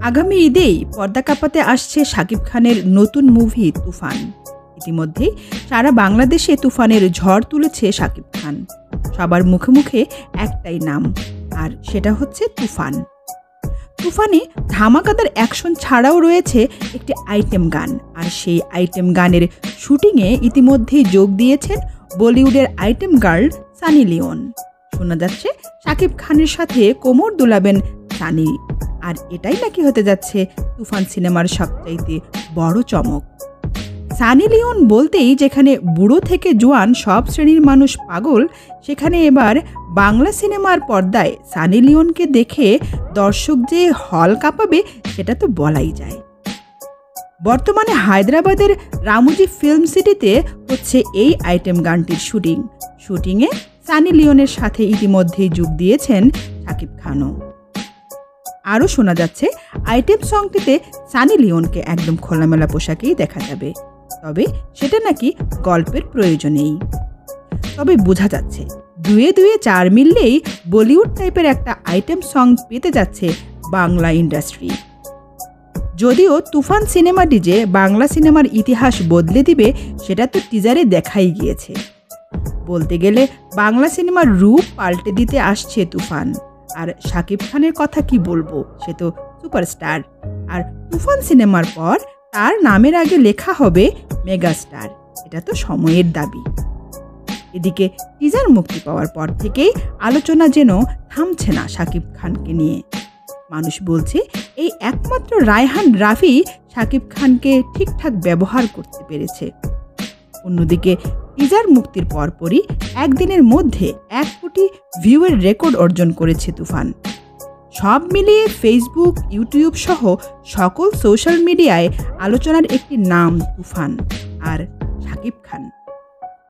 আগামী ঈদেই পর্দা কাঁপাতে আসছে শাকিব খানের নতুন মুভি তুফান। ইতিমধ্যেই সারা বাংলাদেশে তুফানের ঝড় তুলেছে শাকিব খান। সবার মুখে মুখে একটাই নাম, আর সেটা হচ্ছে তুফান। তুফানে ধামাকাদার অ্যাকশন ছাড়াও রয়েছে একটি আইটেম গান, আর সেই আইটেম গানের শুটিংয়ে ইতিমধ্যেই যোগ দিয়েছেন বলিউডের আইটেম গার্ল সানি লিওন। শোনা যাচ্ছে শাকিব খানের সাথে কোমর দোলাবেন সানি, আর এটাই নাকি হতে যাচ্ছে তুফান সিনেমার সবচাইতে বড় চমক। সানি লিওন বলতেই যেখানে বুড়ো থেকে জোয়ান সব শ্রেণীর মানুষ পাগল, সেখানে এবার বাংলা সিনেমার পর্দায় সানি লিওনকে দেখে দর্শক যে হল কাঁপাবে সেটা তো বলাই যায়। বর্তমানে হায়দ্রাবাদের রামুজি ফিল্ম সিটিতে হচ্ছে এই আইটেম গানটির শুটিংয়ে সানি লিওনের সাথে ইতিমধ্যেই যোগ দিয়েছেন শাকিব খানও। আরও শোনা যাচ্ছে আইটেম সংটিতে সানি লিওনকে একদম খোলামেলা পোশাকেই দেখা যাবে, তবে সেটা নাকি গল্পের প্রয়োজনেই। তবে বোঝা যাচ্ছে দুয়ে দুয়ে চার মিললেই বলিউড টাইপের একটা আইটেম সং পেতে যাচ্ছে বাংলা ইন্ডাস্ট্রি। যদিও তুফান সিনেমাটি যে বাংলা সিনেমার ইতিহাস বদলে দিবে সেটা তো টিজারে দেখাই গিয়েছে। বলতে গেলে বাংলা সিনেমার রূপ পাল্টে দিতে আসছে তুফান। আর শাকিব খানের কথা কি বলবো, সে তো সুপারস্টার। আর তুফান সিনেমার পর তার নামের আগে লেখা হবে মেগাস্টার, এটা তো সময়ের দাবি। এদিকে টিজার মুক্তি পাওয়ার পর থেকেই আলোচনা যেন থামছে না শাকিব খানকে নিয়ে। মানুষ বলছে এই একমাত্র রায়হান রাফি শাকিব খানকে ঠিকঠাক ব্যবহার করতে পেরেছে। অন্যদিকে টিজার মুক্তির পরপরই একদিনের মধ্যে 1 কোটি ভিউয়ের রেকর্ড অর্জন করেছে তুফান। সব মিলিয়ে ফেসবুক, ইউটিউব সহ সকল সোশ্যাল মিডিয়ায় আলোচনার একটি নাম তুফান আর শাকিব খান।